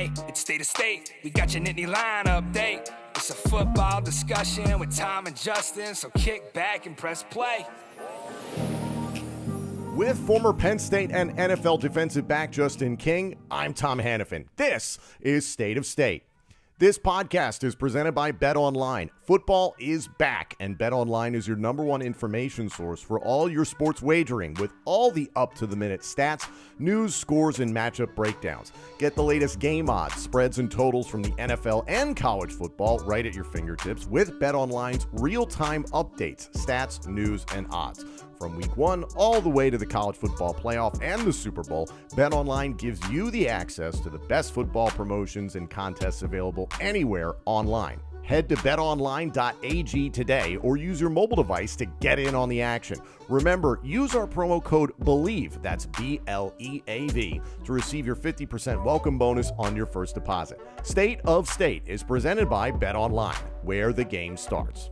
Hey, it's State of State. We got your Nittany Lion update. It's a football discussion with Tom and Justin, so kick back and press play. With former Penn State and NFL defensive back Justin King, I'm Tom Hannafin. This is State of State. This podcast is presented by BetOnline. Football is back, and BetOnline is your number one information source for all your sports wagering with all the up-to-the-minute stats, news, scores, and matchup breakdowns. Get the latest game odds, spreads, and totals from the NFL and college football right at your fingertips with BetOnline's real-time updates, stats, news, and odds. From week 1 all the way to the college football playoff and the Super Bowl, BetOnline gives you the access to the best football promotions and contests available anywhere online. Head to betonline.ag today or use your mobile device to get in on the action. Remember, use our promo code BELIEVE, that's BLEAV, to receive your 50% welcome bonus on your first deposit. State of State is presented by BetOnline, where the game starts.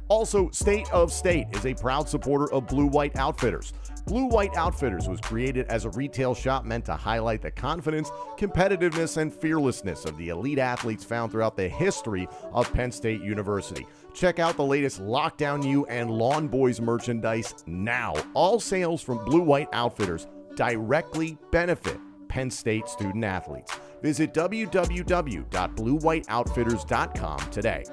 Also, State of State is a proud supporter of Blue White Outfitters. Blue White Outfitters was created as a retail shop meant to highlight the confidence, competitiveness, and fearlessness of the elite athletes found throughout the history of Penn State University. Check out the latest Lockdown U and Lawn Boys merchandise now. All sales from Blue White Outfitters directly benefit Penn State student athletes. Visit www.bluewhiteoutfitters.com today.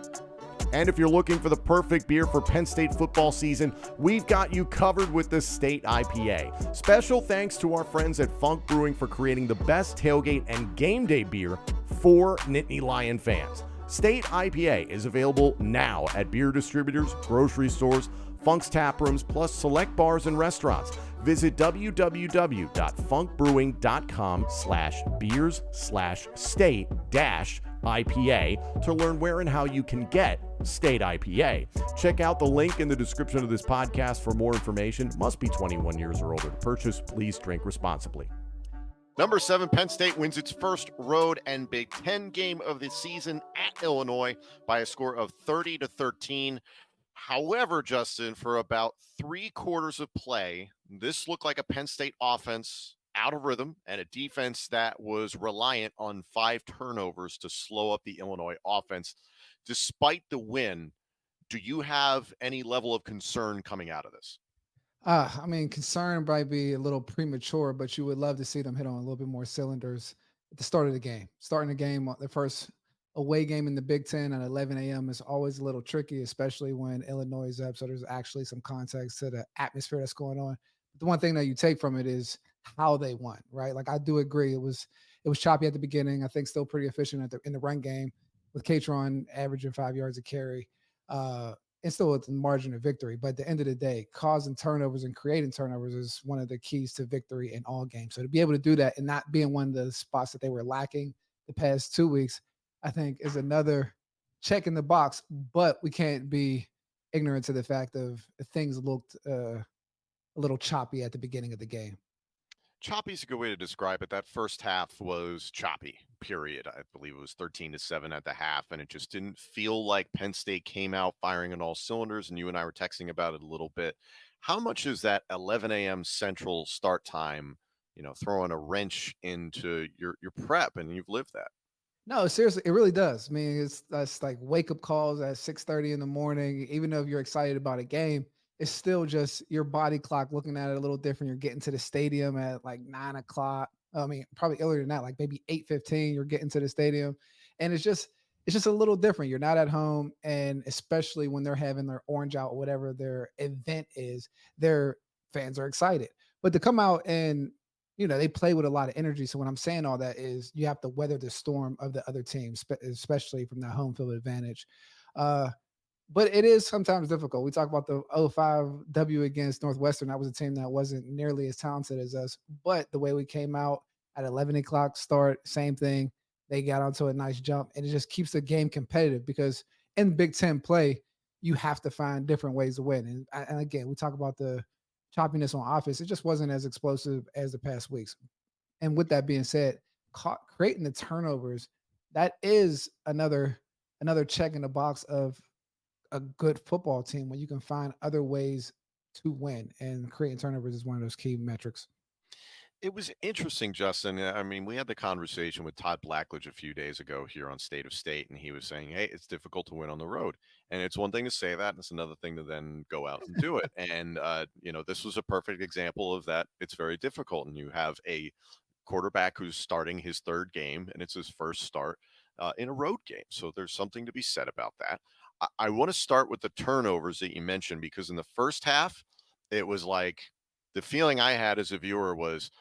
And if you're looking for the perfect beer for Penn State football season, we've got you covered with the State IPA. Special thanks to our friends at Funk Brewing for creating the best tailgate and game day beer for Nittany Lion fans. State IPA is available now at beer distributors, grocery stores, Funk's tap rooms, plus select bars and restaurants. Visit www.funkbrewing.com/beers/state-IPA to learn where and how you can get State IPA. Check out the link in the description of this podcast for more information. Must be 21 years or older to purchase. Please drink responsibly. Number 7, Penn State wins its first road and Big Ten game of the season at Illinois by a score of 30-13. However, Justin, for about 3 quarters of play, this looked like a Penn State offense out of rhythm and a defense that was reliant on 5 turnovers to slow up the Illinois offense. Despite the win, do you have any level of concern coming out of this? Concern might be a little premature, but you would love to see them hit on a little bit more cylinders at the start of the game. Starting the game, the first away game in the Big Ten at 11 a.m. is always a little tricky, especially when Illinois is up. So there's actually some context to the atmosphere that's going on. But the one thing that you take from it is how they won, right? Like I do agree, it was choppy at the beginning. I think still pretty efficient in the run game with Catron averaging 5 yards a carry. And still with the margin of victory. But at the end of the day, causing turnovers and creating turnovers is one of the keys to victory in all games. So to be able to do that and not be in one of the spots that they were lacking the past 2 weeks, I think is another check in the box. But we can't be ignorant to the fact of things looked a little choppy at the beginning of the game. Choppy is a good way to describe it. That first half was choppy, period. I believe it was 13-7 at the half, and it just didn't feel like Penn State came out firing on all cylinders, and you and I were texting about it a little bit. How much is that 11 a.m. Central start time, throwing a wrench into your prep, and you've lived that? No, seriously, it really does. That's like wake-up calls at 6:30 in the morning, even though you're excited about a game. It's still just your body clock looking at it a little different. You're getting to the stadium at like 9 o'clock. Probably earlier than that, like maybe 8:15, you're getting to the stadium. And it's just a little different. You're not at home. And especially when they're having their orange out or whatever their event is, their fans are excited. But to come out and, they play with a lot of energy. So when I'm saying all that is you have to weather the storm of the other team, especially from that home field advantage. But it is sometimes difficult. We talk about the 0-5 W against Northwestern. That was a team that wasn't nearly as talented as us. But the way we came out at 11 o'clock start, same thing. They got onto a nice jump. And it just keeps the game competitive because in Big Ten play, you have to find different ways to win. And again, we talk about the choppiness on offense. It just wasn't as explosive as the past weeks. And with that being said, creating the turnovers, that is another check in the box of a good football team when you can find other ways to win, and creating turnovers is one of those key metrics. It was interesting, Justin. I mean, we had the conversation with Todd Blackledge a few days ago here on State of State, and he was saying, "Hey, it's difficult to win on the road." And it's one thing to say that, and it's another thing to then go out and do it. And this was a perfect example of that. It's very difficult, and you have a quarterback who's starting his third game, and it's his first start in a road game. So there's something to be said about that. I want to start with the turnovers that you mentioned because in the first half, it was like the feeling I had as a viewer was,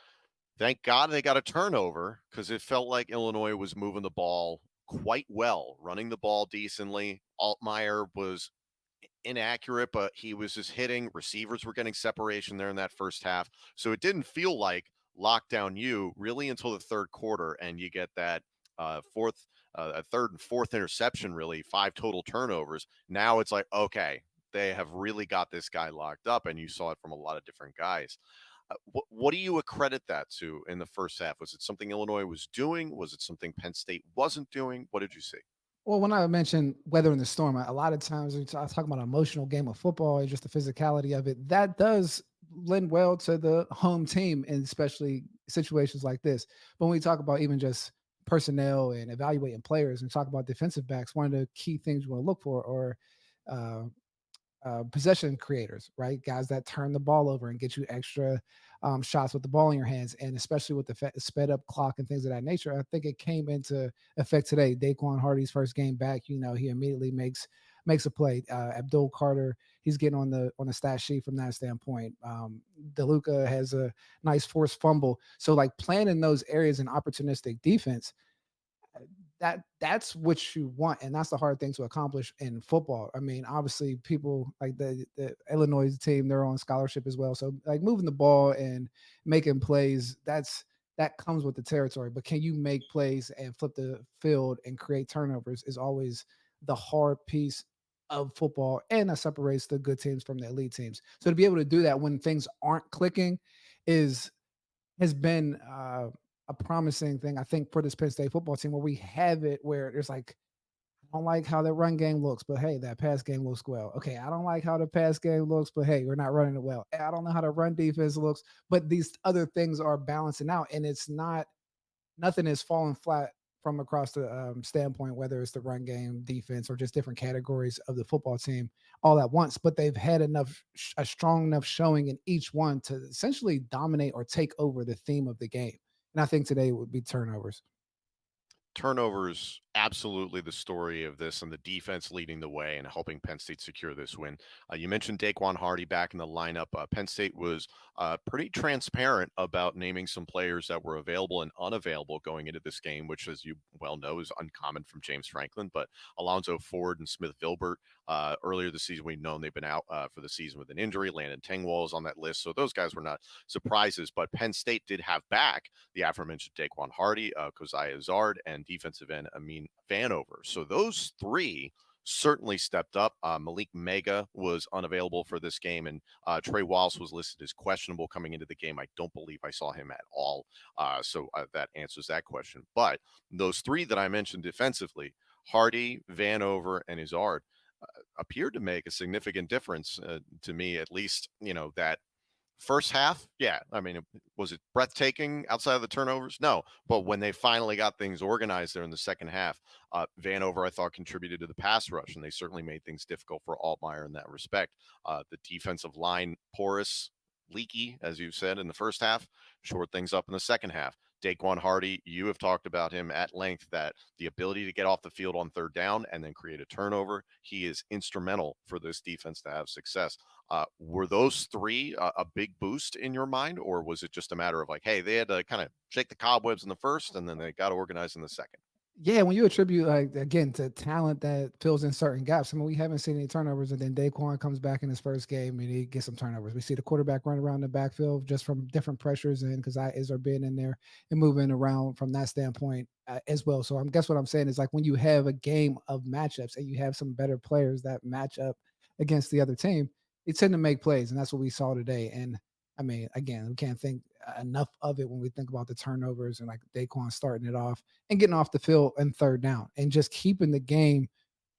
thank God they got a turnover because it felt like Illinois was moving the ball quite well, running the ball decently. Altmaier was inaccurate, but he was just hitting. Receivers were getting separation there in that first half. So it didn't feel like lockdown U really until the third quarter, and you get that a third and fourth interception, really 5 total turnovers. Now it's like, okay, they have really got this guy locked up, and you saw it from a lot of different guys. What do you accredit that to in the first half? Was it something Illinois was doing? Was it something Penn State wasn't doing? What did you see? Well, when I mentioned weather in the storm, a lot of times we talk about an emotional game of football and just the physicality of it. That does lend well to the home team, and especially situations like this. But when we talk about even just personnel and evaluating players and talk about defensive backs, one of the key things you want to look for are uh, possession creators, right? Guys that turn the ball over and get you extra shots with the ball in your hands, and especially with the sped up clock and things of that nature. I think it came into effect today. Daquan Hardy's first game back, he immediately makes a play. Abdul Carter, he's getting on the stat sheet from that standpoint. DeLuca has a nice forced fumble. So like playing in those areas in opportunistic defense, that's what you want, and that's the hard thing to accomplish in football. I mean, obviously people like the Illinois team, they're on scholarship as well, so like moving the ball and making plays, that comes with the territory. But can you make plays and flip the field and create turnovers is always the hard piece of football, and that separates the good teams from the elite teams. So to be able to do that when things aren't clicking is has been a promising thing, I think, for this Penn State football team, where we have it where there's like, I don't like how that run game looks, but hey, that pass game looks well. Okay, I don't like how the pass game looks, but hey, we're not running it well. I don't know how the run defense looks, but these other things are balancing out, and it's not nothing is falling flat from across the standpoint, whether it's the run game, defense, or just different categories of the football team all at once. But they've had a strong enough showing in each one to essentially dominate or take over the theme of the game. And I think today would be turnovers. Turnovers, absolutely the story of this, and the defense leading the way and helping Penn State secure this win. You mentioned Daquan Hardy back in the lineup. Penn State was pretty transparent about naming some players that were available and unavailable going into this game, which, as you well know, is uncommon from James Franklin. But Alonzo Ford and Smith Vilbert, earlier this season, we've known they've been out for the season with an injury. Landon Tengwall is on that list, so those guys were not surprises. But Penn State did have back the aforementioned Daquan Hardy, Keziah Zard, and defensive end Amin Vanover. So those three certainly stepped up. Malik Mega was unavailable for this game, and Trey Wallace was listed as questionable coming into the game. I don't believe I saw him at all. So that answers that question. But those three that I mentioned defensively, Hardy, Vanover, and Izard, appeared to make a significant difference to me, at least, that first half, yeah. I mean, was it breathtaking outside of the turnovers? No. But when they finally got things organized there in the second half, Vanover, I thought, contributed to the pass rush, and they certainly made things difficult for Altmaier in that respect. The defensive line, porous, leaky, as you said, in the first half, shored things up in the second half. Daquan Hardy, you have talked about him at length, that the ability to get off the field on third down and then create a turnover, he is instrumental for this defense to have success. Were those three a big boost in your mind, or was it just a matter of like, hey, they had to kind of shake the cobwebs in the first and then they got organized in the second? Yeah, when you attribute, like, again, to talent that fills in certain gaps. I mean, we haven't seen any turnovers, and then Daquan comes back in his first game and he gets some turnovers. We see the quarterback run around the backfield just from different pressures, and because I is are being in there and moving around from that standpoint as well. So I guess what I'm saying is, like, when you have a game of matchups and you have some better players that match up against the other team, they tend to make plays, and that's what we saw today. And I mean, again, we can't think enough of it when we think about the turnovers and like Daquan starting it off and getting off the field and third down and just keeping the game,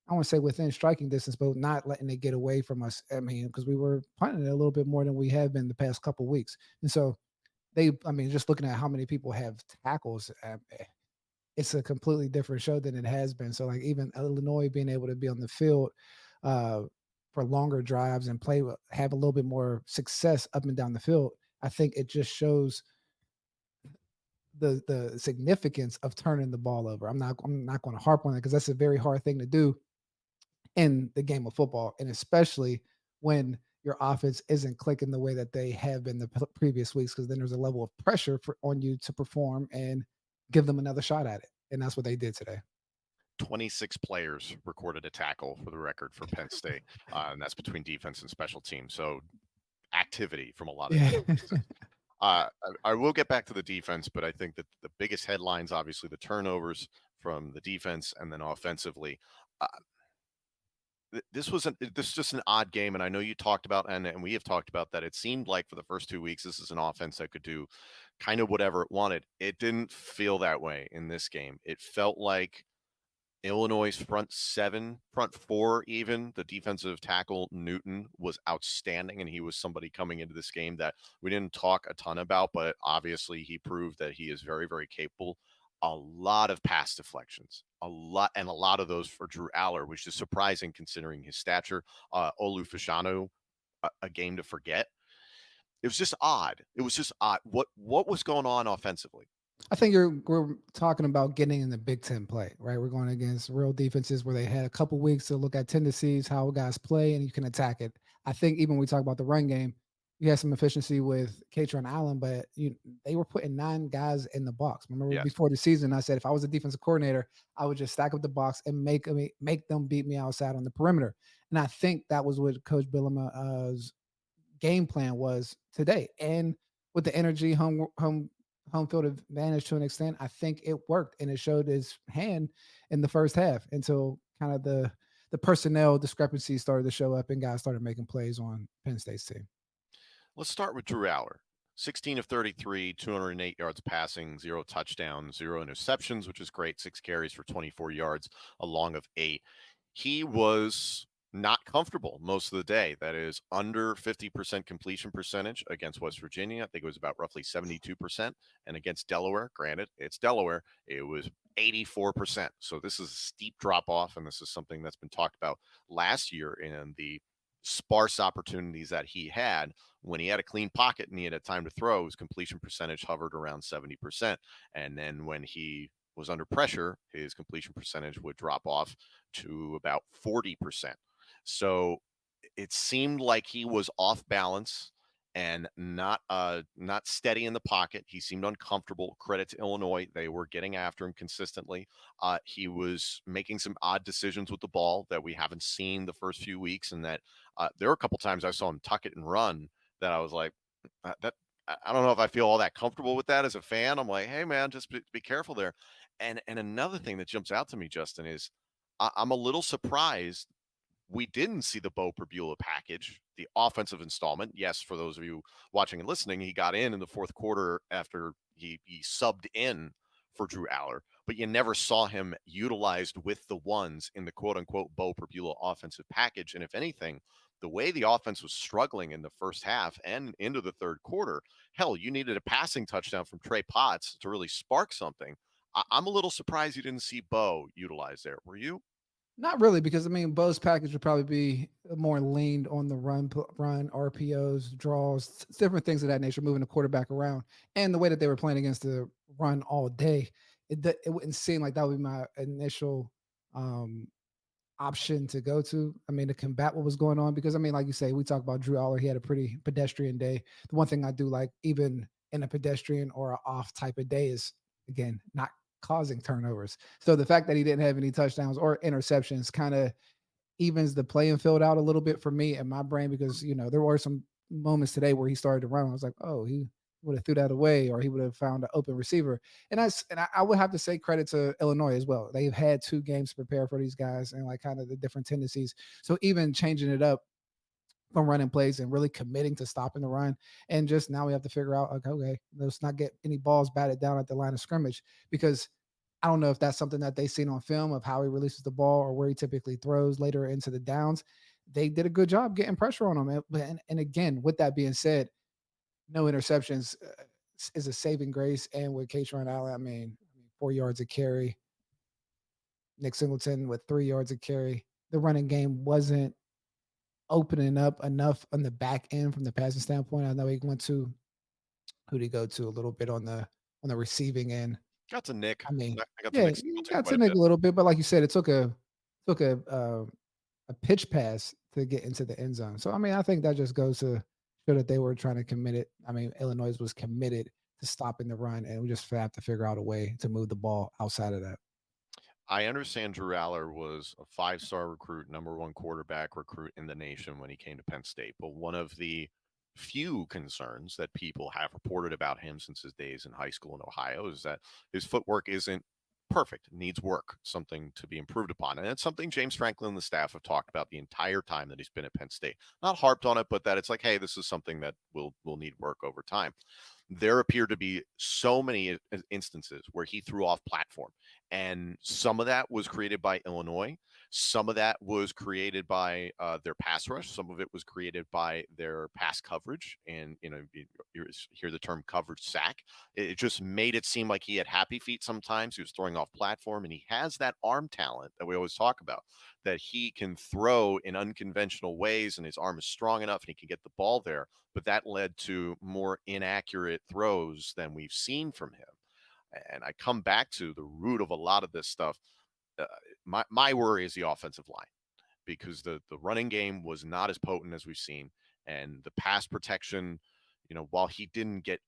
I want to say, within striking distance, but not letting it get away from us. I mean, because we were punting it a little bit more than we have been the past couple of weeks. And so I mean, just looking at how many people have tackles, it's a completely different show than it has been. So like even Illinois being able to be on the field uh, for longer drives and have a little bit more success up and down the field, I think it just shows the significance of turning the ball over. I'm not going to harp on that because that's a very hard thing to do in the game of football, and especially when your offense isn't clicking the way that they have been the previous weeks, because then there's a level of pressure on you to perform and give them another shot at it, and that's what they did today. 26 players recorded a tackle for the record for Penn State, and that's between defense and special teams. So activity from a lot of Yeah. defenses. I will get back to the defense, but I think that the biggest headlines, obviously, the turnovers from the defense, and then offensively. Uh, this is just an odd game, and I know you talked about, and we have talked about that. It seemed like for the first 2 weeks, this is an offense that could do kind of whatever it wanted. It didn't feel that way in this game. It felt like Illinois' front four, even the defensive tackle Newton was outstanding, and he was somebody coming into this game that we didn't talk a ton about, but obviously he proved that he is very, very capable. A lot of pass deflections, and a lot of those for Drew Allar, which is surprising considering his stature. Olu Fashanu, a game to forget. It was just odd. It was just odd. What was going on offensively? I think we're talking about getting in the Big Ten play, right? We're going against real defenses where they had a couple weeks to look at tendencies, how guys play, and you can attack it. I think even when we talk about the run game, you had some efficiency with Katron Allen, but they were putting 9 guys in the box. Remember Yes. before the season, I said if I was a defensive coordinator, I would just stack up the box and make them beat me outside on the perimeter. And I think that was what Coach Bielema's game plan was today. And with the energy, home field advantage to an extent, I think it worked and it showed his hand in the first half until kind of the personnel discrepancies started to show up and guys started making plays on Penn State's team. Let's start with Drew Allar. 16 of 33, 208 yards passing, 0 touchdowns, 0 interceptions, which is great. 6 carries for 24 yards, a long of 8. He was not comfortable most of the day. That is under 50% completion percentage against West Virginia. I think it was about roughly 72%. And against Delaware, granted, it's Delaware, it was 84%. So this is a steep drop off. And this is something that's been talked about last year in the sparse opportunities that he had. When he had a clean pocket and he had time to throw, his completion percentage hovered around 70%. And then when he was under pressure, his completion percentage would drop off to about 40%. So it seemed like he was off balance and not steady in the pocket. He seemed uncomfortable. Credit to Illinois. They were getting after him consistently. He was making some odd decisions with the ball that we haven't seen the first few weeks, and that there were a couple times I saw him tuck it and run that I was like, that I don't know if I feel all that comfortable with that as a fan. I'm like, hey man, just be careful there. And another thing that jumps out to me, Justin, is I'm a little surprised we didn't see the Bo Perbula package, the offensive installment. Yes, for those of you watching and listening, he got in the fourth quarter after he subbed in for Drew Allar, but you never saw him utilized with the ones in the quote unquote Bo Perbula offensive package. And if anything, the way the offense was struggling in the first half and into the third quarter, hell, you needed a passing touchdown from Trey Potts to really spark something. I'm a little surprised you didn't see Bo utilized there. Were you? Not really, because I mean, Bo's package would probably be more leaned on the run, RPOs, draws, different things of that nature, moving the quarterback around, and the way that they were playing against the run all day, it wouldn't seem like that would be my initial um, option to go to. I mean, to combat what was going on, because I mean, like you say, we talk about Drew Aller. He had a pretty pedestrian day. The one thing I do like, even in a pedestrian or a off type of day, is again not causing turnovers. So the fact that he didn't have any touchdowns or interceptions kind of evens the playing field out a little bit for me and my brain, because there were some moments today where he started to run. I was like, oh, he would have threw that away, or he would have found an open receiver. And I would have to say credit to Illinois as well. They've had 2 games to prepare for these guys and like kind of the different tendencies. So even changing it up from running plays and really committing to stopping the run. And just now we have to figure out, like, okay, let's not get any balls batted down at the line of scrimmage, because I don't know if that's something that they've seen on film of how he releases the ball or where he typically throws later into the downs. They did a good job getting pressure on him. And again, with that being said, no interceptions is a saving grace. And with Katron Allen, I mean, 4 yards a carry. Nick Singleton with 3 yards a carry. The running game wasn't opening up enough on the back end from the passing standpoint. I know he went to who did he go to a little bit on the receiving end. Got to Nick. I mean, I got to yeah, Nick he Singleton got quite to a Nick bit. a little bit, but like you said, it took a pitch pass to get into the end zone. So I mean, I think that just goes to show that they were trying to commit it. I mean, Illinois was committed to stopping the run, and we just have to figure out a way to move the ball outside of that. I understand Drew Allar was a 5-star recruit, number one quarterback recruit in the nation when he came to Penn State. But one of the few concerns that people have reported about him since his days in high school in Ohio is that his footwork isn't perfect, needs work, something to be improved upon. And it's something James Franklin and the staff have talked about the entire time that he's been at Penn State. Not harped on it, but that it's like, hey, this is something that will need work over time. There appear to be so many instances where he threw off platform. And some of that was created by Illinois. Some of that was created by their pass rush. Some of it was created by their pass coverage. And, you hear the term coverage sack. It just made it seem like he had happy feet sometimes. He was throwing off platform, and he has that arm talent that we always talk about, that he can throw in unconventional ways, and his arm is strong enough and he can get the ball there. But that led to more inaccurate throws than we've seen from him. And I come back to the root of a lot of this stuff. Uh, my worry is the offensive line, because the running game was not as potent as we've seen, and the pass protection, while he didn't get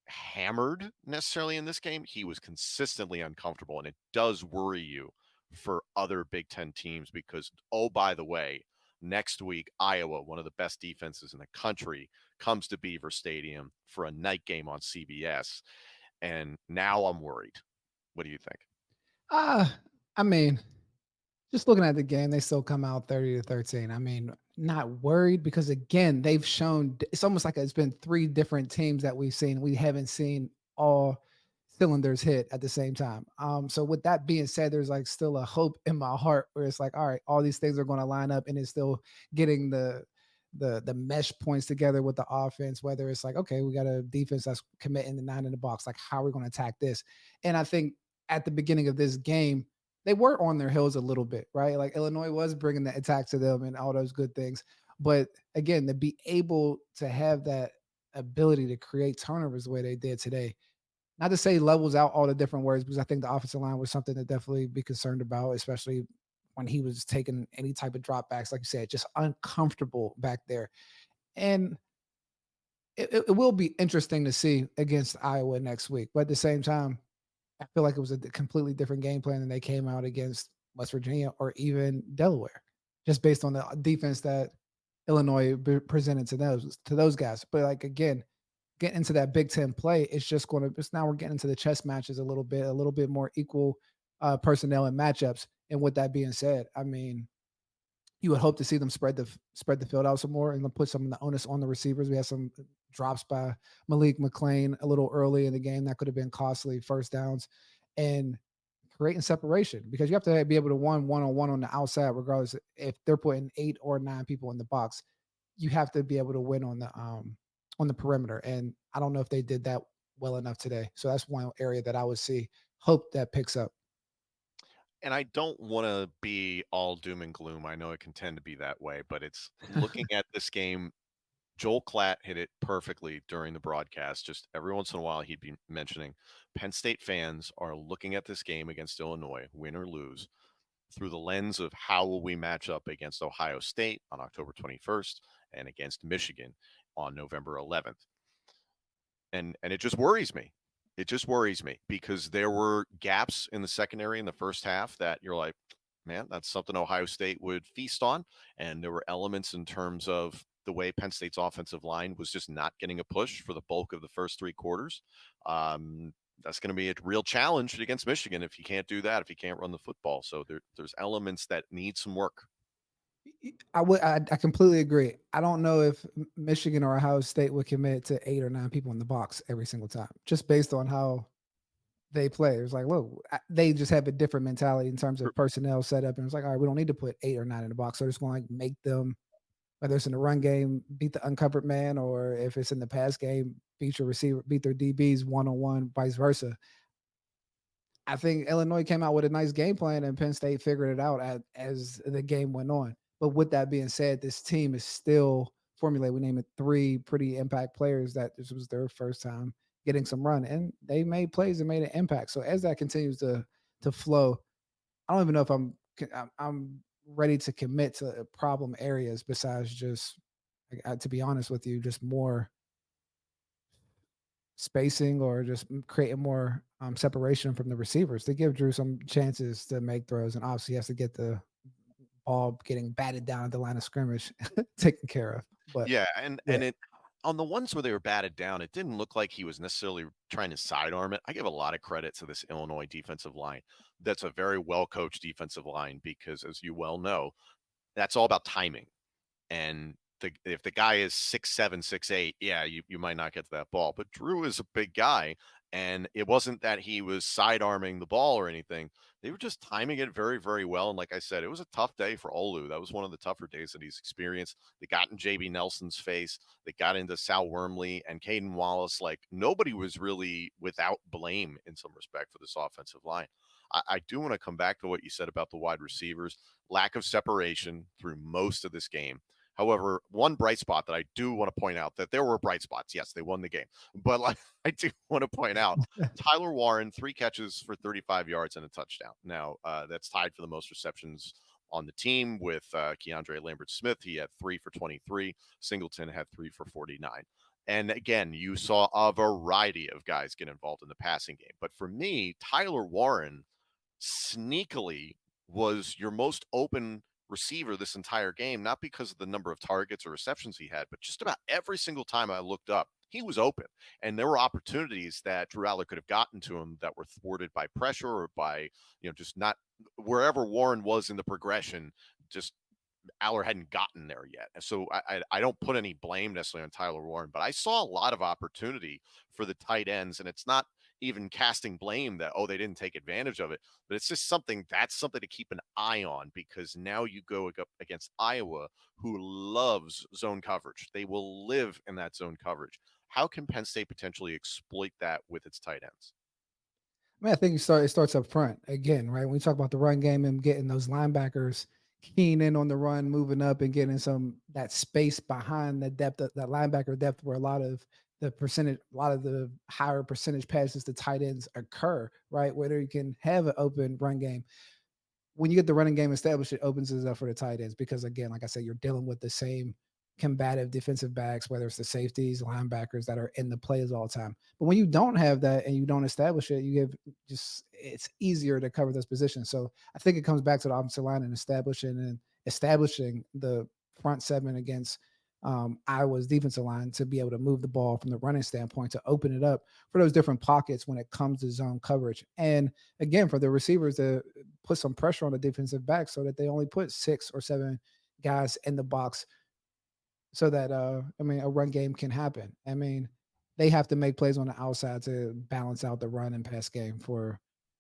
hammered necessarily in this game, he was consistently uncomfortable, and it does worry you for other Big Ten teams because, oh, by the way, next week, Iowa, one of the best defenses in the country, comes to Beaver Stadium for a night game on CBS. And now I'm worried. What do you think? I mean, just looking at the game, they still come out 30-13. I mean, not worried because again, they've shown it's almost like it's been three different teams that we've seen. We haven't seen all cylinders hit at the same time. So with that being said, there's like still a hope in my heart where it's like, all right, all these things are going to line up, and it's still getting the mesh points together with the offense, whether it's like, okay, we got a defense that's committing the 9 in the box, like how are we going to attack this? And I think at the beginning of this game, they were on their heels a little bit, right? Like Illinois was bringing the attack to them and all those good things. But again, to be able to have that ability to create turnovers the way they did today, not to say levels out all the different words, because I think the offensive line was something to definitely be concerned about, especially when he was taking any type of dropbacks, like you said, just uncomfortable back there. And it will be interesting to see against Iowa next week. But at the same time, I feel like it was a completely different game plan than they came out against West Virginia or even Delaware, just based on the defense that Illinois presented to those guys. But like again, getting into that Big Ten play, it's just going to. Now we're getting into the chess matches a little bit more equal personnel and matchups. And with that being said, I mean, you would hope to see them spread the field out some more and then put some of the onus on the receivers. We had some drops by Malik McClain a little early in the game that could have been costly first downs, and creating separation because you have to be able to one-on-one on the outside, regardless if they're putting 8 or 9 people in the box. You have to be able to win on the perimeter, and I don't know if they did that well enough today. So that's one area that I would hope that picks up. And I don't want to be all doom and gloom. I know it can tend to be that way, but it's looking at this game. Joel Klatt hit it perfectly during the broadcast. Just every once in a while, he'd be mentioning Penn State fans are looking at this game against Illinois, win or lose, through the lens of how will we match up against Ohio State on October 21st and against Michigan on November 11th. And it just worries me. It just worries me because there were gaps in the secondary in the first half that you're like, man, that's something Ohio State would feast on. And there were elements in terms of the way Penn State's offensive line was just not getting a push for the bulk of the first 3 quarters. That's going to be a real challenge against Michigan if you can't do that, if you can't run the football. So there's elements that need some work. I completely agree. I don't know if Michigan or Ohio State would commit to 8 or 9 people in the box every single time, just based on how they play. It's like, look, they just have a different mentality in terms of personnel setup, and it's like, all right, we don't need to put 8 or 9 in the box, so just going to make them whether it's in the run game, beat the uncovered man, or if it's in the pass game, beat your receiver, beat their DBs one-on-one, vice versa. I think Illinois came out with a nice game plan and Penn State figured it out as the game went on. But with that being said, this team is still formulated. We named it 3 pretty impact players that this was their first time getting some run, and they made plays and made an impact. So as that continues to flow, I don't even know if I'm ready to commit to problem areas besides just, to be honest with you, just more spacing or just creating more separation from the receivers to give Drew some chances to make throws. And obviously, he has to get the ball getting batted down at the line of scrimmage taken care of. But Yeah, and yeah, and it on the ones where they were batted down, it didn't look like he was necessarily trying to sidearm it. I give a lot of credit to this Illinois defensive line. That's a very well coached defensive line because, as you well know, that's all about timing. And if the guy is 6'7", 6'8", yeah, you might not get to that ball. But Drew is a big guy, and it wasn't that he was side arming the ball or anything. They were just timing it very, very well. And like I said, it was a tough day for Olu. That was one of the tougher days that he's experienced. They got in JB Nelson's face. They got into Sal Wormley and Caden Wallace. Like, nobody was really without blame in some respect for this offensive line. I do want to come back to what you said about the wide receivers, lack of separation through most of this game. However, one bright spot that I do want to point out, that there were bright spots. Yes, they won the game. But like, I do want to point out, Tyler Warren, 3 catches for 35 yards and a touchdown. Now, that's tied for the most receptions on the team with Keandre Lambert-Smith. He had 3 for 23. Singleton had 3 for 49. And again, you saw a variety of guys get involved in the passing game. But for me, Tyler Warren sneakily was your most open receiver this entire game, not because of the number of targets or receptions he had, but just about every single time I looked up, he was open. And there were opportunities that Drew Allar could have gotten to him that were thwarted by pressure or by, just not wherever Warren was in the progression, just Allar hadn't gotten there yet. And so I don't put any blame necessarily on Tyler Warren, but I saw a lot of opportunity for the tight ends. And it's not even casting blame that, they didn't take advantage of it, but it's just something to keep an eye on, because now you go up against Iowa, who loves zone coverage. They will live in that zone coverage. How can Penn State potentially exploit that with its tight ends? I mean, I think it starts up front again, right? When we talk about the run game and getting those linebackers keying in on the run, moving up and getting that space behind the depth, that linebacker depth, where a lot of the higher percentage passes to tight ends occur, right? Where you can have an open run game. When you get the running game established, it opens it up for the tight ends because, again, like I said, you're dealing with the same combative defensive backs, whether it's the safeties, linebackers that are in the plays all the time. But when you don't have that and you don't establish it, it's easier to cover those positions. So I think it comes back to the offensive line and establishing the front seven against Iowa's defensive line to be able to move the ball from the running standpoint, to open it up for those different pockets when it comes to zone coverage. And again, for the receivers to put some pressure on the defensive back so that they only put 6 or 7 guys in the box so that, a run game can happen. I mean, they have to make plays on the outside to balance out the run and pass game for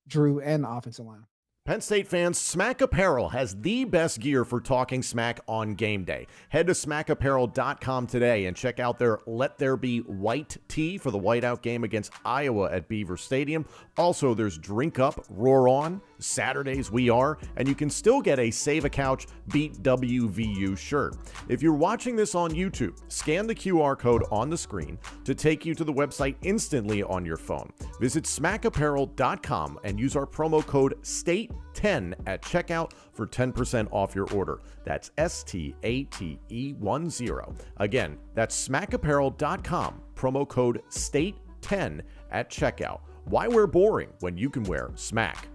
Drew and the offensive line. Penn State fans, Smack Apparel has the best gear for talking smack on game day. Head to smackapparel.com today and check out their Let There Be White tee for the whiteout game against Iowa at Beaver Stadium. Also, there's Drink Up, Roar On, Saturdays We Are, and you can still get a Save a Couch, Beat WVU shirt. If you're watching this on YouTube, scan the QR code on the screen to take you to the website instantly on your phone. Visit smackapparel.com and use our promo code STATE10 at checkout for 10% off your order. That's STATE10. Again, that's smackapparel.com, promo code STATE10 at checkout. Why wear boring when you can wear smack?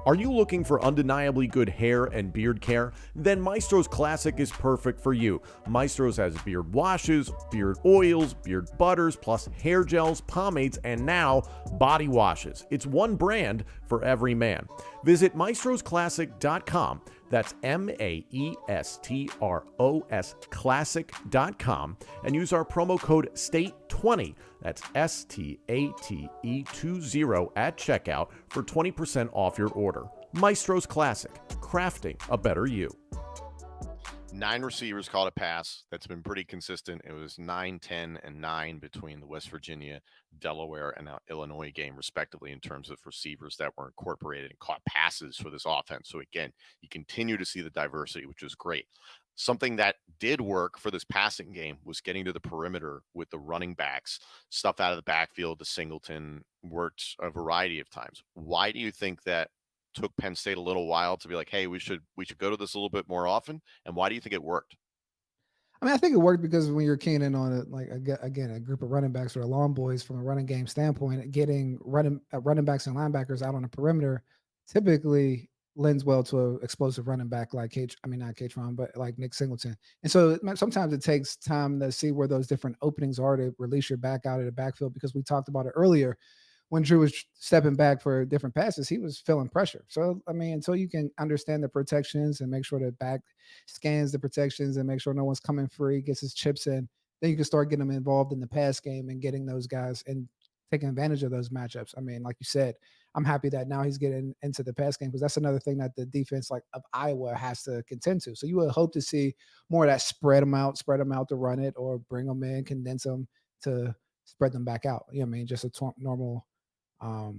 Are you looking for undeniably good hair and beard care? Then Maestro's Classic is perfect for you. Maestro's has beard washes, beard oils, beard butters, plus hair gels, pomades, and now body washes. It's one brand for every man. Visit maestrosclassic.com. That's MAESTROS classic.com and use our promo code STATE20. That's STATE20 at checkout for 20% off your order. Maestro's Classic, crafting a better you. 9 receivers caught a pass. That's been pretty consistent. It was 9, 10, and 9 between the West Virginia, Delaware, and now Illinois game, respectively, in terms of receivers that were incorporated and caught passes for this offense. So again, you continue to see the diversity, which is great. Something that did work for this passing game was getting to the perimeter with the running backs. Stuff out of the backfield to Singleton worked a variety of times. Why do you think that took Penn State a little while to be like, hey, we should go to this a little bit more often? And why do you think it worked? I mean, I think it worked because when you're keying in on it, like again, a group of running backs or the long boys from a running game standpoint, getting running backs and linebackers out on the perimeter typically lends well to an explosive running back like not Cage Ron, but like Nick Singleton. And so sometimes it takes time to see where those different openings are to release your back out of the backfield, because we talked about it earlier. When Drew was stepping back for different passes, he was feeling pressure. So, I mean, until you can understand the protections and make sure the back scans the protections and make sure no one's coming free, gets his chips in, then you can start getting them involved in the pass game and getting those guys and taking advantage of those matchups. I mean, like you said, I'm happy that now he's getting into the pass game, because that's another thing that the defense like of Iowa has to contend to. So you would hope to see more of that spread them out to run it, or bring them in, condense them to spread them back out. You know what I mean? Just a normal what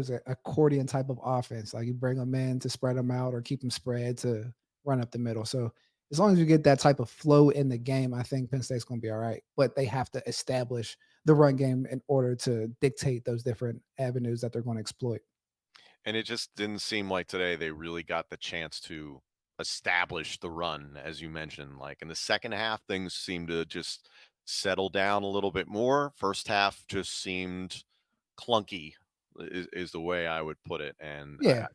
is it, accordion type of offense. Like you bring them in to spread them out or keep them spread to run up the middle. So as long as you get that type of flow in the game, I think Penn State's going to be all right. But they have to establish the run game in order to dictate those different avenues that they're going to exploit. And it just didn't seem like today they really got the chance to establish the run, as you mentioned. Like in the second half, things seemed to just settle down a little bit more. First half just seemed clunky, is the way I would put it. And Yeah,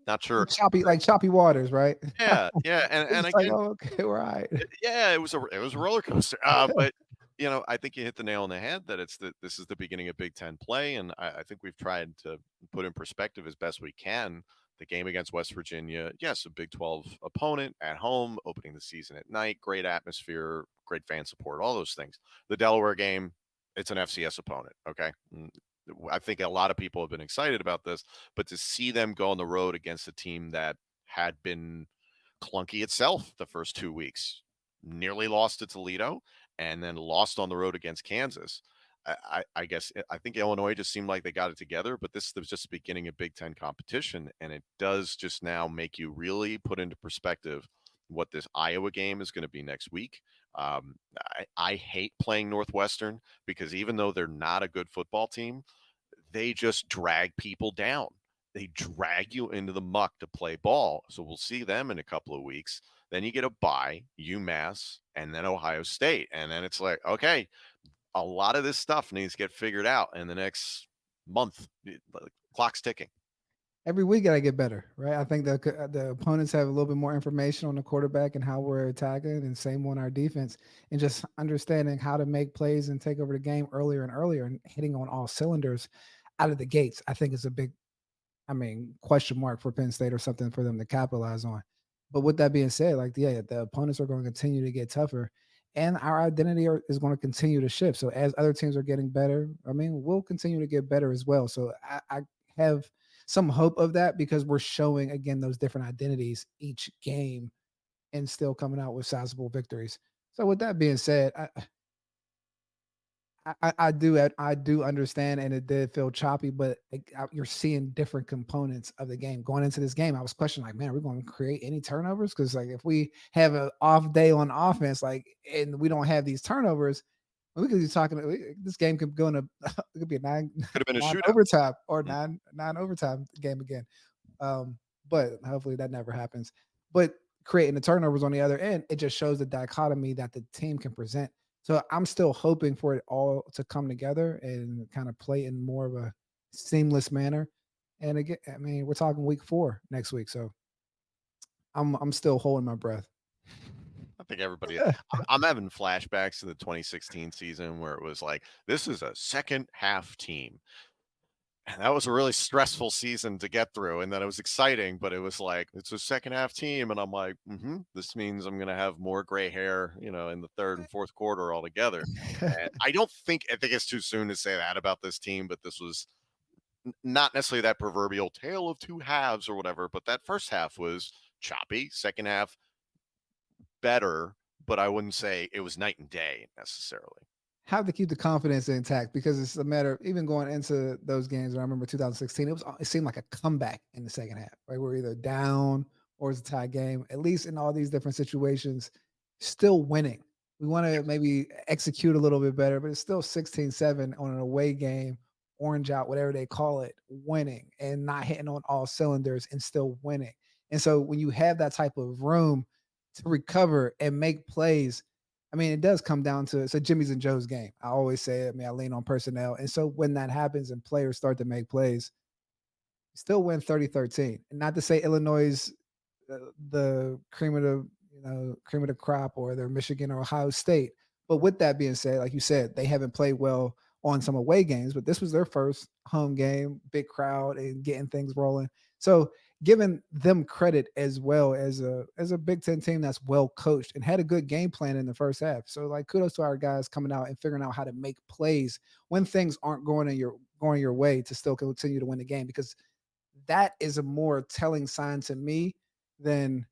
not sure. like choppy waters, right? Yeah, yeah, and It's like, again, oh, okay, we're all right. yeah, it was a roller coaster. But I think you hit the nail on the head that this is the beginning of Big Ten play, and I think we've tried to put in perspective as best we can the game against West Virginia. Yes, a Big 12 opponent at home, opening the season at night, great atmosphere, great fan support, all those things. The Delaware game, it's an FCS opponent. Okay. I think a lot of people have been excited about this, but to see them go on the road against a team that had been clunky itself the first 2 weeks, nearly lost to Toledo, and then lost on the road against Kansas. I guess I think Illinois just seemed like they got it together, but this was just the beginning of Big Ten competition, and it does just now make you really put into perspective what this Iowa game is going to be next week. I hate playing Northwestern because even though they're not a good football team, they just drag people down. They drag you into the muck to play ball. So we'll see them in a couple of weeks. Then you get a bye, UMass, and then Ohio State. And then it's like, okay, a lot of this stuff needs to get figured out in the next month. The clock's ticking. Every week gotta get better, right? I think the opponents have a little bit more information on the quarterback and how we're attacking, and same on our defense, and just understanding how to make plays and take over the game earlier and earlier, and hitting on all cylinders out of the gates. I think is a big, question mark for Penn State, or something for them to capitalize on. But with that being said, like, yeah, the opponents are going to continue to get tougher, and our identity is going to continue to shift. So as other teams are getting better, we'll continue to get better as well. So I have some hope of that, because we're showing again those different identities each game and still coming out with sizable victories. So with that being said, I do understand, and it did feel choppy, but you're seeing different components of the game going into this game. I was questioning, like, man, are we going to create any turnovers? Because like if we have an off day on offense, like, and we don't have these turnovers, we could be talking. This game could go in it could be a Could have been a nine shootout. overtime or nine overtime game again. But hopefully that never happens. But creating the turnovers on the other end, it just shows the dichotomy that the team can present. So I'm still hoping for it all to come together and kind of play in more of a seamless manner. And again, we're talking week 4 next week, so I'm still holding my breath. I think everybody, I'm having flashbacks to the 2016 season where it was like, this is a second half team. And that was a really stressful season to get through. And then it was exciting, but it was like, it's a second half team. And I'm like, this means I'm going to have more gray hair, in the third and fourth quarter altogether. And I think it's too soon to say that about this team, but this was not necessarily that proverbial tale of two halves or whatever, but that first half was choppy. Second half better, but I wouldn't say it was night and day necessarily. Have to keep the confidence intact because it's a matter of even going into those games. And I remember 2016, it seemed like a comeback in the second half, right? We're either down or it's a tie game. At least in all these different situations, still winning. We want to maybe execute a little bit better, but it's still 16-7 on an away game, orange out, whatever they call it, winning and not hitting on all cylinders and still winning. And so when you have that type of room to recover and make plays, I mean, it does come down to it's a Jimmy's and Joe's game. I always say it. I mean, I lean on personnel. And so when that happens and players start to make plays, you still win 30-13. And not to say Illinois the cream of the cream of the crop or they're Michigan or Ohio State. But with that being said, like you said, they haven't played well on some away games, but this was their first home game, big crowd and getting things rolling. So giving them credit as well as a Big Ten team that's well coached and had a good game plan in the first half. So like kudos to our guys coming out and figuring out how to make plays when things aren't going your way to still continue to win the game, because that is a more telling sign to me than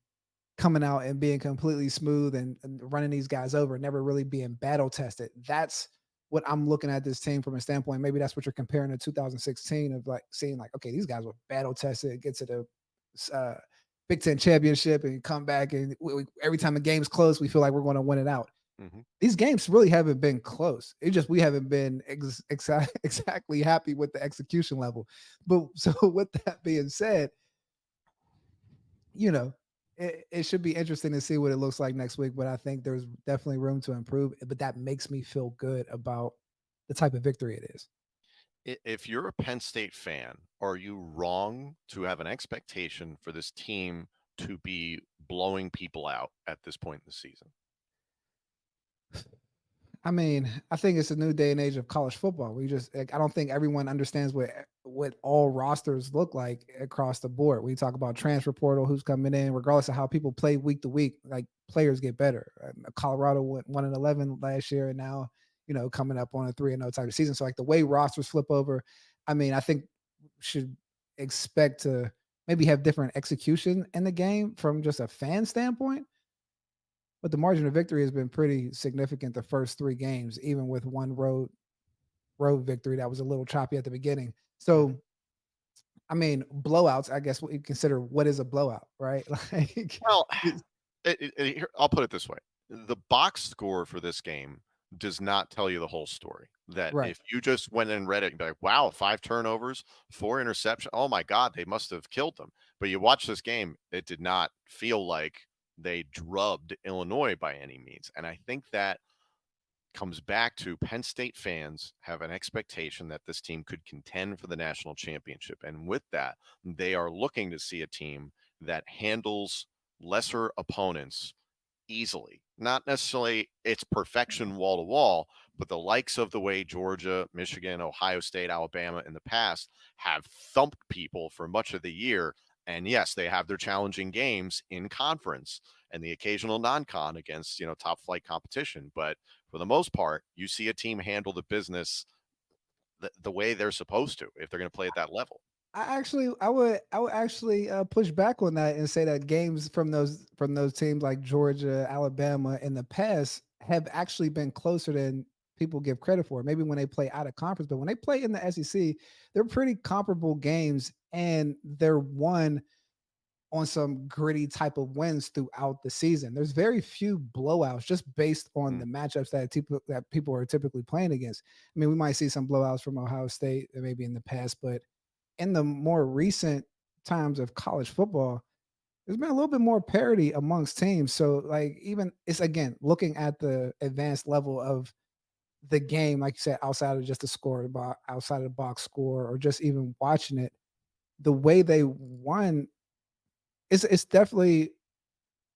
coming out and being completely smooth and running these guys over, never really being battle tested. That's what I'm looking at this team from a standpoint. Maybe that's what you're comparing to 2016 of like seeing like, okay, these guys were battle tested, get to the Big Ten championship and come back. And every time a game's close, we feel like we're going to win it out. Mm-hmm. These games really haven't been close. It just, we haven't been exactly happy with the execution level. But so with that being said, it should be interesting to see what it looks like next week, but I think there's definitely room to improve. But that makes me feel good about the type of victory it is. If you're a Penn State fan, are you wrong to have an expectation for this team to be blowing people out at this point in the season? I mean, I think it's a new day and age of college football. I don't think everyone understands what all rosters look like across the board. We talk about transfer portal, who's coming in, regardless of how people play week to week. Like players get better. Colorado went 1-11 last year, and now coming up on a 3-0 type of season. So like the way rosters flip over, I mean, I think should expect to maybe have different execution in the game from just a fan standpoint. But the margin of victory has been pretty significant the first 3 games, even with one road victory that was a little choppy at the beginning. So, I mean, blowouts, I guess what you consider what is a blowout, right? Like, Well, I'll put it this way. The box score for this game does not tell you the whole story. That right. if you just went and read it, you'd be like, wow, 5 turnovers, 4 interceptions. Oh my God, they must have killed them. But you watch this game, it did not feel like they drubbed Illinois by any means. And I think that comes back to Penn State fans have an expectation that this team could contend for the national championship. And with that, they are looking to see a team that handles lesser opponents easily. Not necessarily it's perfection wall to wall, but the likes of the way Georgia, Michigan, Ohio State, Alabama in the past have thumped people for much of the year. And yes, they have their challenging games in conference and the occasional non-con against, top flight competition. But for the most part, you see a team handle the business the way they're supposed to if they're going to play at that level. I would actually push back on that and say that games from those teams like Georgia, Alabama in the past have actually been closer than people give credit for. Maybe when they play out of conference, but when they play in the SEC, they're pretty comparable games, and they're won on some gritty type of wins throughout the season. There's very few blowouts just based on the matchups that people are typically playing against. I mean, we might see some blowouts from Ohio State maybe in the past, but in the more recent times of college football, there's been a little bit more parity amongst teams. So like even it's again looking at the advanced level of the game, like you said, outside of just the score, outside of the box score, or just even watching it, the way they won, it's definitely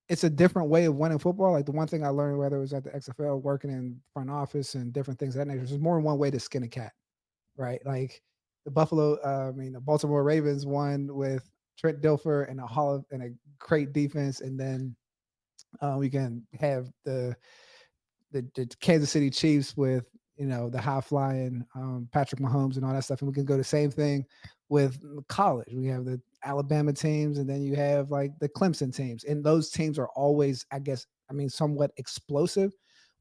it's a different way of winning football. Like the one thing I learned, whether it was at the XFL, working in front office and different things of that nature, there's more than one way to skin a cat, right? Like the Baltimore Ravens won with Trent Dilfer and a great defense, and then we can have the Kansas City Chiefs with the high flying Patrick Mahomes and all that stuff, and we can go the same thing with college. We have the Alabama teams, and then you have like the Clemson teams, and those teams are always, I guess, somewhat explosive,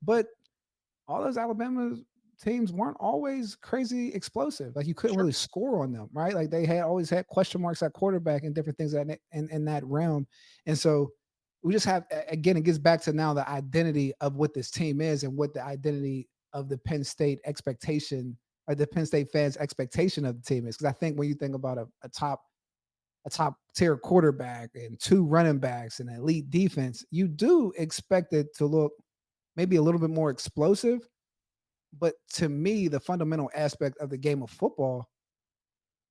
but all those Alabama teams weren't always crazy explosive. Like you couldn't Sure. really score on them, right? Like they had always had question marks at quarterback and different things in that realm. And so we just have again, it gets back to now the identity of what this team is and what the identity of the Penn State expectation or the Penn State fans' expectation of the team is. Because I think when you think about a top tier quarterback and two running backs and elite defense, you do expect it to look maybe a little bit more explosive. But to me, the fundamental aspect of the game of football,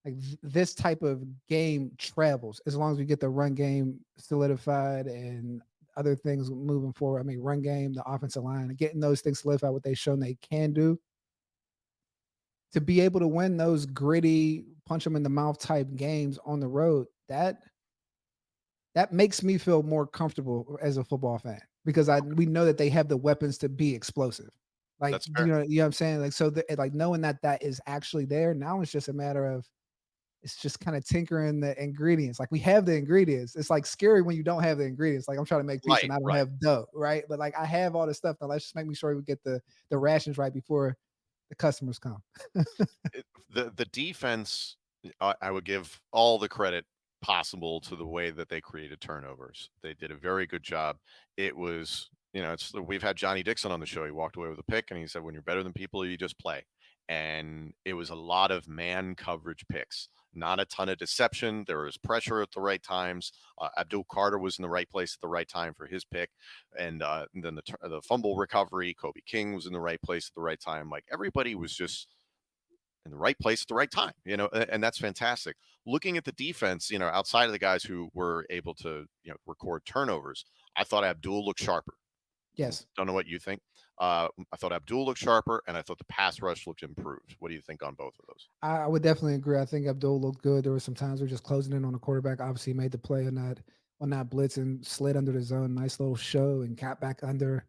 like this type of game travels as long as we get the run game solidified and other things moving forward. Run game, the offensive line, and getting those things solidified, what they've shown they can do to be able to win those gritty, punch them in the mouth type games on the road. That makes me feel more comfortable as a football fan because we know that they have the weapons to be explosive. Like, That's fair. you know what I'm saying? Like, so like knowing that that is actually there now, it's just a matter of it's just kind of tinkering the ingredients. Like we have the ingredients. It's like scary when you don't have the ingredients. Like I'm trying to make pizza Right, and I don't right. have dough, right? But like I have all this stuff. Now let's just make sure we get the rations right before the customers come. The defense, I would give all the credit possible to the way that they created turnovers. They did a very good job. It was, we've had Johnny Dixon on the show. He walked away with a pick and he said, when you're better than people, you just play. And it was a lot of man coverage picks, not a ton of deception. There was pressure at the right times. Abdul Carter was in the right place at the right time for his pick. And then the fumble recovery, Kobe King was in the right place at the right time. Like everybody was just in the right place at the right time, and that's fantastic. Looking at the defense, outside of the guys who were able to, record turnovers, I thought Abdul looked sharper. Yes. Don't know what you think. I thought Abdul looked sharper, and I thought the pass rush looked improved. What do you think on both of those? I would definitely agree. I think Abdul looked good. There were some times we're just closing in on the quarterback. Obviously, he made the play on that blitz and slid under the zone. Nice little show and got back under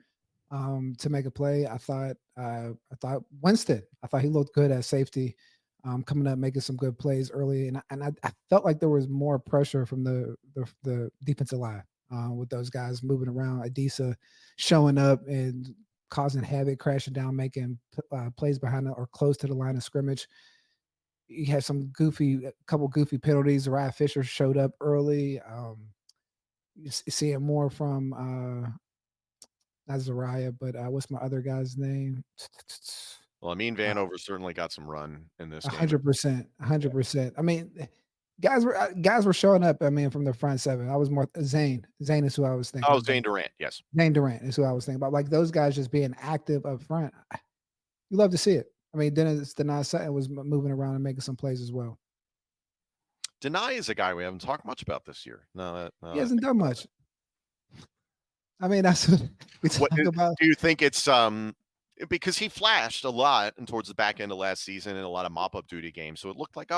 to make a play. I thought Winston. I thought he looked good at safety, coming up making some good plays early. And I felt like there was more pressure from the defensive line with those guys moving around. Adisa showing up and causing havoc, crashing down, making plays behind or close to the line of scrimmage. He had a couple goofy penalties. Uriah Fisher showed up early. You seeing more from not Zariah, but what's my other guy's name? Well, I mean, Vanover certainly got some run in this game. 100%, 100%. Guys were showing up. From the front seven, I was more Zane. Zane is who I was thinking. Oh, Zane Durant, yes. Zane Durant is who I was thinking about. Like those guys just being active up front. You love to see it. Dennis Sutton was moving around and making some plays as well. Denai is a guy we haven't talked much about this year. No, He hasn't done much. That's what we talk about. Do you think it's because he flashed a lot and towards the back end of last season in a lot of mop-up duty games, so it looked like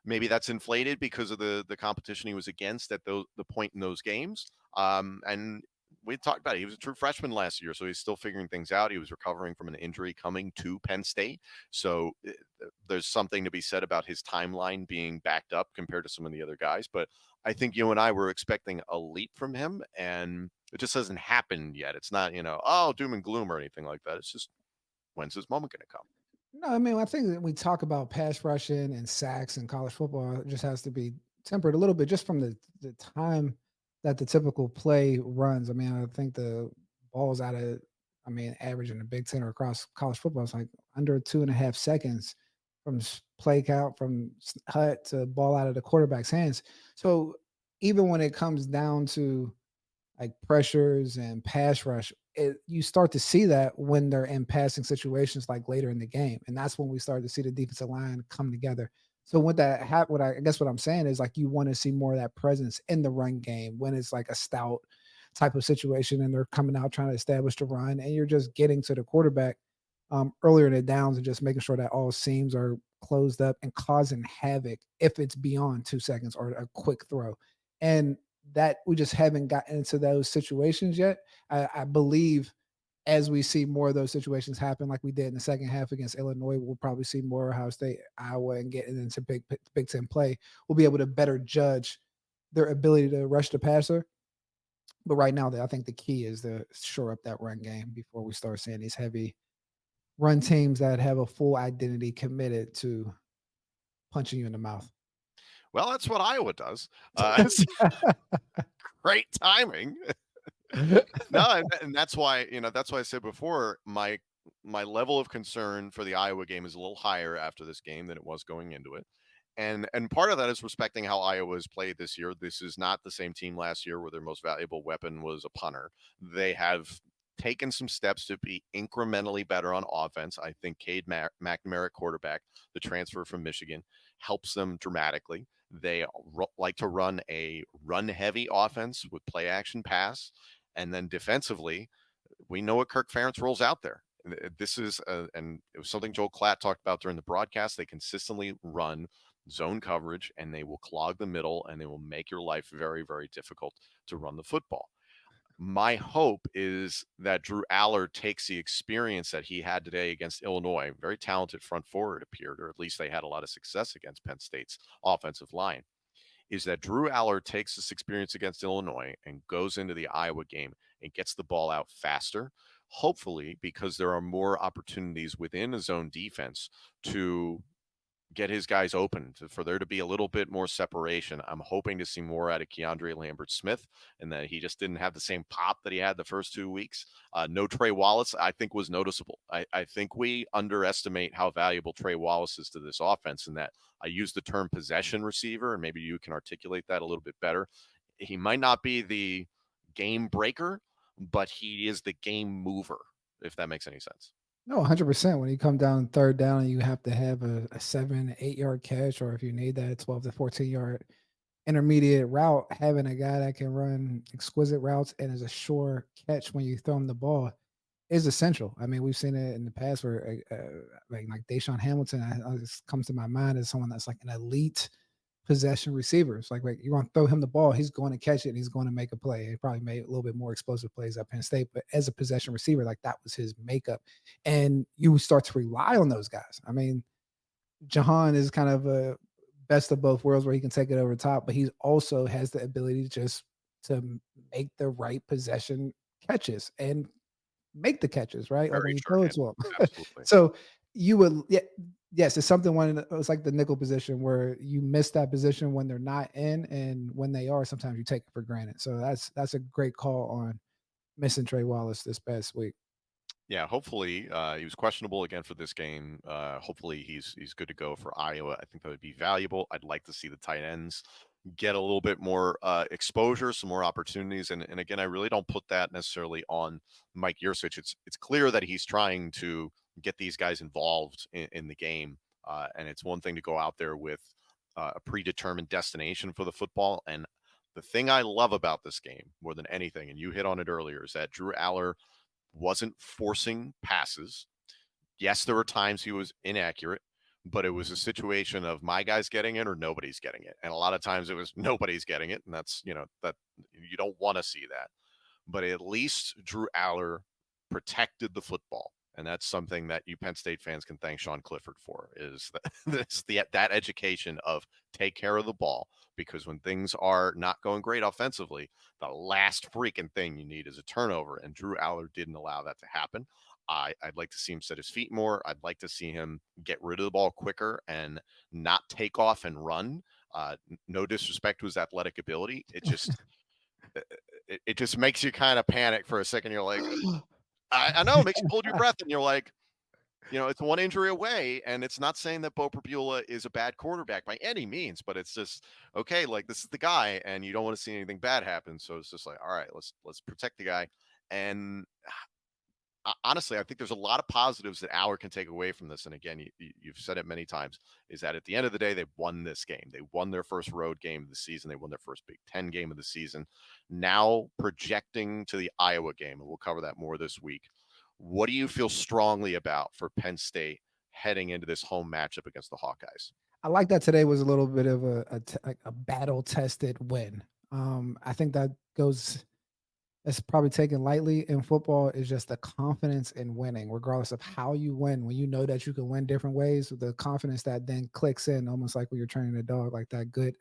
maybe that's inflated because of the competition he was against at the point in those games. And we talked about it. He was a true freshman last year, so he's still figuring things out. He was recovering from an injury coming to Penn State. So there's something to be said about his timeline being backed up compared to some of the other guys. But I think you and I were expecting a leap from him, and it just hasn't happened yet. It's not, doom and gloom or anything like that. It's just, when's his moment going to come? No, I think that we talk about pass rushing and sacks in college football. It just has to be tempered a little bit just from the time that the typical play runs. I think the balls out of, average in the Big Ten or across college football is like under 2.5 seconds from play count, from hut to ball out of the quarterback's hands. So even when it comes down to like pressures and pass rush, you start to see that when they're in passing situations like later in the game. And that's when we start to see the defensive line come together. So with that, I guess what I'm saying is like you want to see more of that presence in the run game when it's like a stout type of situation and they're coming out trying to establish the run and you're just getting to the quarterback earlier in the downs and just making sure that all seams are closed up and causing havoc if it's beyond 2 seconds or a quick throw. And that we just haven't gotten into those situations yet. I believe as we see more of those situations happen, like we did in the second half against Illinois, we'll probably see more Ohio State, Iowa, and getting into Big Ten play. We'll be able to better judge their ability to rush the passer. But right now, I think the key is to shore up that run game before we start seeing these heavy run teams that have a full identity committed to punching you in the mouth. Well, that's what Iowa does. It's great timing. No, and that's why, that's why I said before, my level of concern for the Iowa game is a little higher after this game than it was going into it. And part of that is respecting how Iowa has played this year. This is not the same team last year where their most valuable weapon was a punter. They have taken some steps to be incrementally better on offense. I think Cade McNamara, quarterback, the transfer from Michigan, helps them dramatically. They like to run a run-heavy offense with play-action pass. And then defensively, we know what Kirk Ferentz rolls out there. This is, and it was something Joel Klatt talked about during the broadcast. They consistently run zone coverage, and they will clog the middle, and they will make your life very, very difficult to run the football. My hope is that Drew Allar takes the experience that he had today against Illinois, very talented front forward appeared, or at least they had a lot of success against Penn State's offensive line, is that Drew Allar takes this experience against Illinois and goes into the Iowa game and gets the ball out faster, hopefully because there are more opportunities within a zone defense to get his guys open, for there to be a little bit more separation. I'm hoping to see more out of Keandre Lambert-Smith, and that he just didn't have the same pop that he had the first 2 weeks. No Trey Wallace, I think, was noticeable. I think we underestimate how valuable Trey Wallace is to this offense, and that I use the term possession receiver, and maybe you can articulate that a little bit better. He might not be the game breaker, but he is the game mover, if that makes any sense. No, 100%. When you come down third down and you have to have a 7, 8 yard catch, or if you need that 12 to 14 yard intermediate route, having a guy that can run exquisite routes and is a sure catch when you throw him the ball is essential. I mean, we've seen it in the past where like Deshaun Hamilton, this comes to my mind as someone that's like an elite possession receiver. It's like you're going to throw him the ball, he's going to catch it, and he's going to make a play. He probably made a little bit more explosive plays at Penn State, but as a possession receiver, like that was his makeup. And you start to rely on those guys. I mean, Jahan is kind of a best of both worlds where he can take it over the top, but he also has the ability to make the right possession catches and make the catches, right? Like when Very you throw it short-handed. to him. Absolutely. So you would, yeah, yes, it's something when it's like the nickel position where you miss that position when they're not in, and when they are, sometimes you take it for granted. So that's a great call on missing Trey Wallace this past week. Yeah, hopefully he was questionable again for this game. Hopefully he's good to go for Iowa. I think that would be valuable. I'd like to see the tight ends get a little bit more exposure, some more opportunities. And again, I really don't put that necessarily on Mike Yurcich. It's clear that he's trying to get these guys involved in the game. And it's one thing to go out there with a predetermined destination for the football. And the thing I love about this game more than anything, and you hit on it earlier, is that Drew Allar wasn't forcing passes. Yes, there were times he was inaccurate, but it was a situation of my guy's getting it or nobody's getting it. And a lot of times it was nobody's getting it. And that's, that you don't want to see that. But at least Drew Allar protected the football. And that's something that you Penn State fans can thank Sean Clifford for, is that education of take care of the ball, because when things are not going great offensively, the last freaking thing you need is a turnover. And Drew Allar didn't allow that to happen. I'd like to see him set his feet more. I'd like to see him get rid of the ball quicker and not take off and run. No disrespect to his athletic ability. It just it just makes you kind of panic for a second. You're like, I know, it makes you hold your breath, and you're like, it's one injury away, and it's not saying that Bo Prabula is a bad quarterback by any means, but it's just, okay, like, this is the guy, and you don't want to see anything bad happen. So it's just like, all right, let's protect the guy. And honestly, I think there's a lot of positives that Allar can take away from this. And again, you've said it many times, is that at the end of the day, they won this game. They won their first road game of the season. They won their first Big Ten game of the season. Now projecting to the Iowa game, and we'll cover that more this week. What do you feel strongly about for Penn State heading into this home matchup against the Hawkeyes? I like that today was a little bit of a battle-tested win. I think that goes – it's probably taken lightly in football, is just the confidence in winning, regardless of how you win. When you know that you can win different ways, the confidence that then clicks in, almost like when you're training a dog, like that good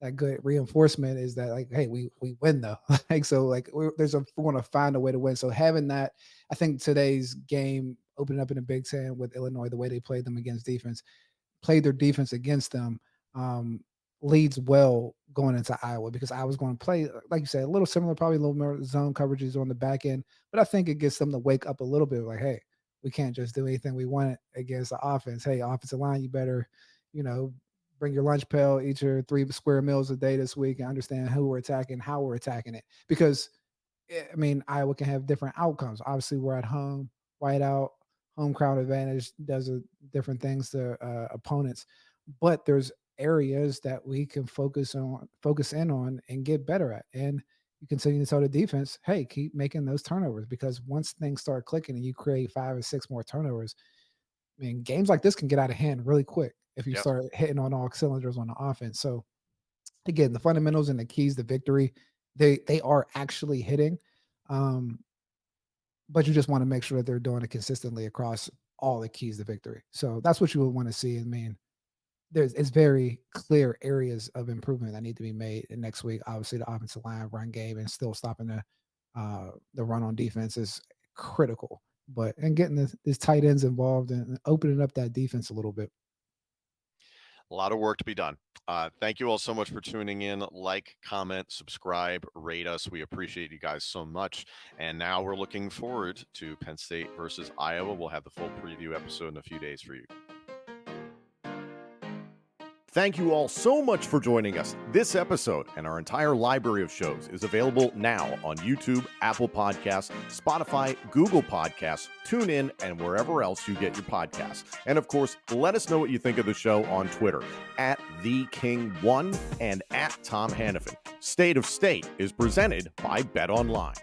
that good reinforcement is that like, hey, we win though. Like so, like we're going to find a way to win. So having that, I think today's game opening up in the Big Ten with Illinois, the way they played them against defense, played their defense against them, leads well going into Iowa because I was going to play, like you said, a little similar, probably a little more zone coverages on the back end, but I think it gets them to wake up a little bit like, hey, we can't just do anything we want against the offense. Hey, offensive line, you better, bring your lunch pail, eat your 3 square meals a day this week and understand who we're attacking, how we're attacking it. Because, I mean, Iowa can have different outcomes. Obviously, we're at home, whiteout, home crowd advantage does different things to opponents. But there's areas that we can focus in on and get better at. And you continue to tell the defense, hey, keep making those turnovers because once things start clicking and you create 5 or 6 more turnovers, I mean, games like this can get out of hand really quick if you start hitting on all cylinders on the offense. So again, the fundamentals and the keys to victory, they are actually hitting. But you just want to make sure that they're doing it consistently across all the keys to victory. So that's what you would want to see. I mean, it's very clear areas of improvement that need to be made. And next week, obviously, the offensive line, run game, and still stopping the run on defense is critical. But and getting these tight ends involved and opening up that defense a little bit. A lot of work to be done. Thank you all so much for tuning in. Like, comment, subscribe, rate us. We appreciate you guys so much. And now we're looking forward to Penn State versus Iowa. We'll have the full preview episode in a few days for you. Thank you all so much for joining us. This episode and our entire library of shows is available now on YouTube, Apple Podcasts, Spotify, Google Podcasts, TuneIn, and wherever else you get your podcasts. And of course, let us know what you think of the show on Twitter @TheKing1 and @TomHannafin. State of State is presented by Bet Online.